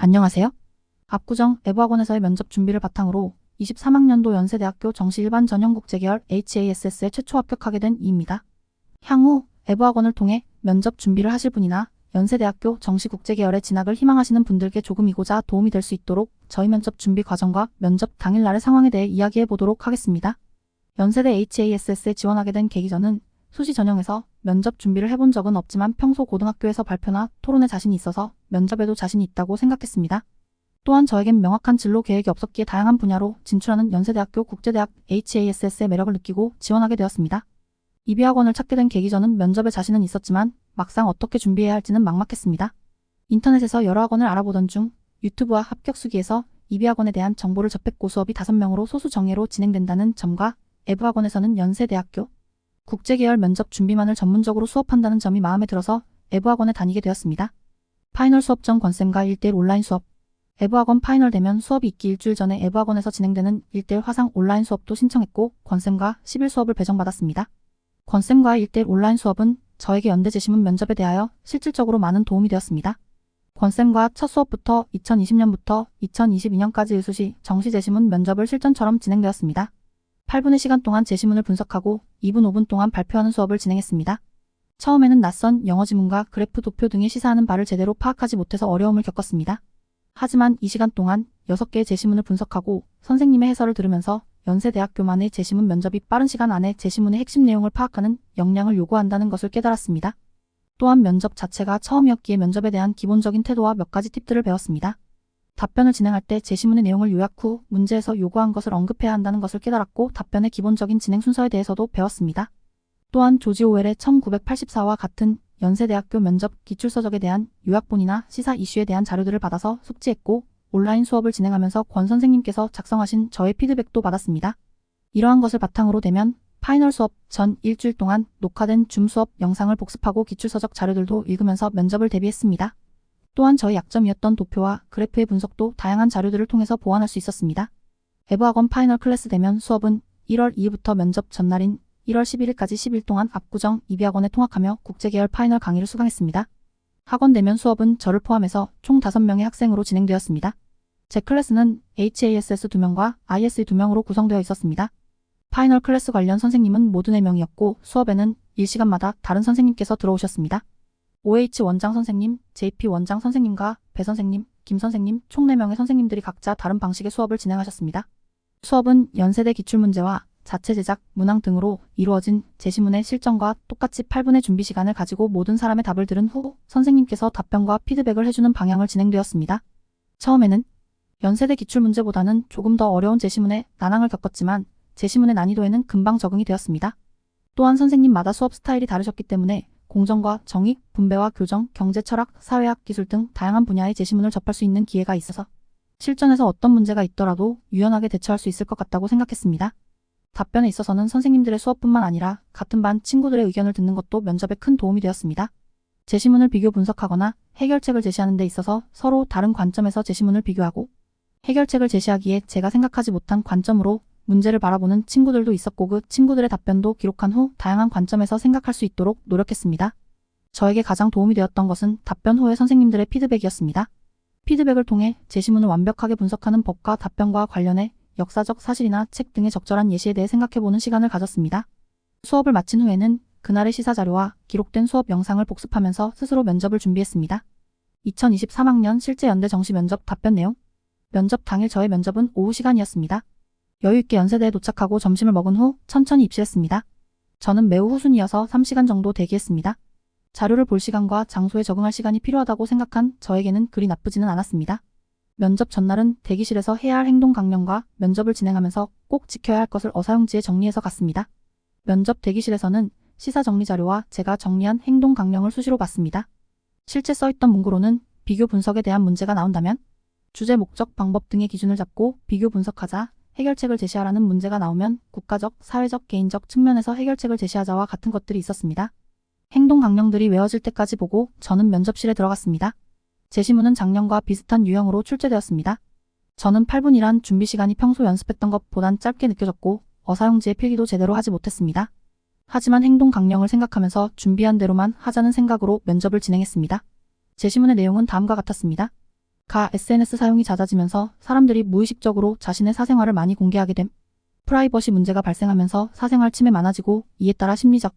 안녕하세요. 압구정 애부학원에서의 면접 준비를 바탕으로 23학년도 연세대학교 정시 일반 전형국제계열 HASS에 최초 합격하게 된 이입니다. 향후 애부학원을 통해 면접 준비를 하실 분이나 연세대학교 정시국제계열에 진학을 희망하시는 분들께 조금이고자 도움이 될 수 있도록 저희 면접 준비 과정과 면접 당일날의 상황에 대해 이야기해 보도록 하겠습니다. 연세대 HASS에 지원하게 된 계기 저는 수시 전형에서 면접 준비를 해본 적은 없지만 평소 고등학교에서 발표나 토론에 자신이 있어서 면접에도 자신이 있다고 생각했습니다. 또한 저에겐 명확한 진로 계획이 없었기에 다양한 분야로 진출하는 연세대학교 국제대학 HASS의 매력을 느끼고 지원하게 되었습니다. 이비학원을 찾게 된 계기 저는 면접에 자신은 있었지만 막상 어떻게 준비해야 할지는 막막했습니다. 인터넷에서 여러 학원을 알아보던 중 유튜브와 합격수기에서 이비학원에 대한 정보를 접했고 수업이 5명으로 소수 정예로 진행된다는 점과 애부학원에서는 연세대학교 국제계열 면접 준비만을 전문적으로 수업한다는 점이 마음에 들어서 애부학원에 다니게 되었습니다. 파이널 수업 전 권쌤과 1대1 온라인 수업. 애부학원 파이널 되면 수업이 있기 일주일 전에 애부학원에서 진행되는 1대1 화상 온라인 수업도 신청했고 권쌤과 10일 수업을 배정받았습니다. 권쌤과의 1대1 온라인 수업은 저에게 연대 제시문 면접에 대하여 실질적으로 많은 도움이 되었습니다. 권쌤과 첫 수업부터 2020년부터 2022년까지 의수시 정시 제시문 면접을 실전처럼 진행되었습니다. 8분의 시간 동안 제시문을 분석하고 2분 5분 동안 발표하는 수업을 진행했습니다. 처음에는 낯선 영어 지문과 그래프 도표 등의 시사하는 바를 제대로 파악하지 못해서 어려움을 겪었습니다. 하지만 이 시간 동안 6개의 제시문을 분석하고 선생님의 해설을 들으면서 연세대학교만의 제시문 면접이 빠른 시간 안에 제시문의 핵심 내용을 파악하는 역량을 요구한다는 것을 깨달았습니다. 또한 면접 자체가 처음이었기에 면접에 대한 기본적인 태도와 몇 가지 팁들을 배웠습니다. 답변을 진행할 때 제시문의 내용을 요약 후 문제에서 요구한 것을 언급해야 한다는 것을 깨달았고 답변의 기본적인 진행 순서에 대해서도 배웠습니다. 또한 조지 오웰의 1984와 같은 연세대학교 면접 기출서적에 대한 요약본이나 시사 이슈에 대한 자료들을 받아서 숙지했고 온라인 수업을 진행하면서 권 선생님께서 작성하신 저의 피드백도 받았습니다. 이러한 것을 바탕으로 되면 파이널 수업 전 일주일 동안 녹화된 줌 수업 영상을 복습하고 기출서적 자료들도 읽으면서 면접을 대비했습니다. 또한 저의 약점이었던 도표와 그래프의 분석도 다양한 자료들을 통해서 보완할 수 있었습니다. 애부학원 파이널 클래스 되면 수업은 1월 2일부터 면접 전날인 1월 11일까지 10일 동안 압구정 이비학원에 통학하며 국제계열 파이널 강의를 수강했습니다. 학원 대면 수업은 저를 포함해서 총 5명의 학생으로 진행되었습니다. 제 클래스는 HASS 2명과 ISE 2명으로 구성되어 있었습니다. 파이널 클래스 관련 선생님은 모두 4명이었고 수업에는 1시간마다 다른 선생님께서 들어오셨습니다. OH 원장 선생님, JP 원장 선생님과 배 선생님, 김 선생님 총 4명의 선생님들이 각자 다른 방식의 수업을 진행하셨습니다. 수업은 연세대 기출문제와 자체 제작, 문항 등으로 이루어진 제시문의 실전과 똑같이 8분의 준비 시간을 가지고 모든 사람의 답을 들은 후 선생님께서 답변과 피드백을 해주는 방향을 진행되었습니다. 처음에는 연세대 기출문제보다는 조금 더 어려운 제시문에 난항을 겪었지만 제시문의 난이도에는 금방 적응이 되었습니다. 또한 선생님마다 수업 스타일이 다르셨기 때문에 공정과 정의, 분배와 교정, 경제, 철학, 사회학, 기술 등 다양한 분야의 제시문을 접할 수 있는 기회가 있어서 실전에서 어떤 문제가 있더라도 유연하게 대처할 수 있을 것 같다고 생각했습니다. 답변에 있어서는 선생님들의 수업뿐만 아니라 같은 반 친구들의 의견을 듣는 것도 면접에 큰 도움이 되었습니다. 제시문을 비교 분석하거나 해결책을 제시하는 데 있어서 서로 다른 관점에서 제시문을 비교하고 해결책을 제시하기에 제가 생각하지 못한 관점으로 문제를 바라보는 친구들도 있었고 그 친구들의 답변도 기록한 후 다양한 관점에서 생각할 수 있도록 노력했습니다. 저에게 가장 도움이 되었던 것은 답변 후의 선생님들의 피드백이었습니다. 피드백을 통해 제시문을 완벽하게 분석하는 법과 답변과 관련해 역사적 사실이나 책 등의 적절한 예시에 대해 생각해보는 시간을 가졌습니다. 수업을 마친 후에는 그날의 시사자료와 기록된 수업 영상을 복습하면서 스스로 면접을 준비했습니다. 2023학년 실제 연대 정시 면접 답변 내용. 면접 당일 저의 면접은 오후 시간이었습니다. 여유있게 연세대에 도착하고 점심을 먹은 후 천천히 입실했습니다. 저는 매우 후순이어서 3시간 정도 대기했습니다. 자료를 볼 시간과 장소에 적응할 시간이 필요하다고 생각한 저에게는 그리 나쁘지는 않았습니다. 면접 전날은 대기실에서 해야 할 행동 강령과 면접을 진행하면서 꼭 지켜야 할 것을 어사용지에 정리해서 갔습니다. 면접 대기실에서는 시사 정리 자료와 제가 정리한 행동 강령을 수시로 봤습니다. 실제 써있던 문구로는 비교 분석에 대한 문제가 나온다면 주제, 목적, 방법 등의 기준을 잡고 비교 분석하자, 해결책을 제시하라는 문제가 나오면 국가적, 사회적, 개인적 측면에서 해결책을 제시하자와 같은 것들이 있었습니다. 행동 강령들이 외워질 때까지 보고 저는 면접실에 들어갔습니다. 제시문은 작년과 비슷한 유형으로 출제되었습니다. 저는 8분이란 준비 시간이 평소 연습했던 것보단 짧게 느껴졌고 어사용지의 필기도 제대로 하지 못했습니다. 하지만 행동 강령을 생각하면서 준비한 대로만 하자는 생각으로 면접을 진행했습니다. 제시문의 내용은 다음과 같았습니다. 가 SNS 사용이 잦아지면서 사람들이 무의식적으로 자신의 사생활을 많이 공개하게 됨. 프라이버시 문제가 발생하면서 사생활 침해 많아지고 이에 따라 심리적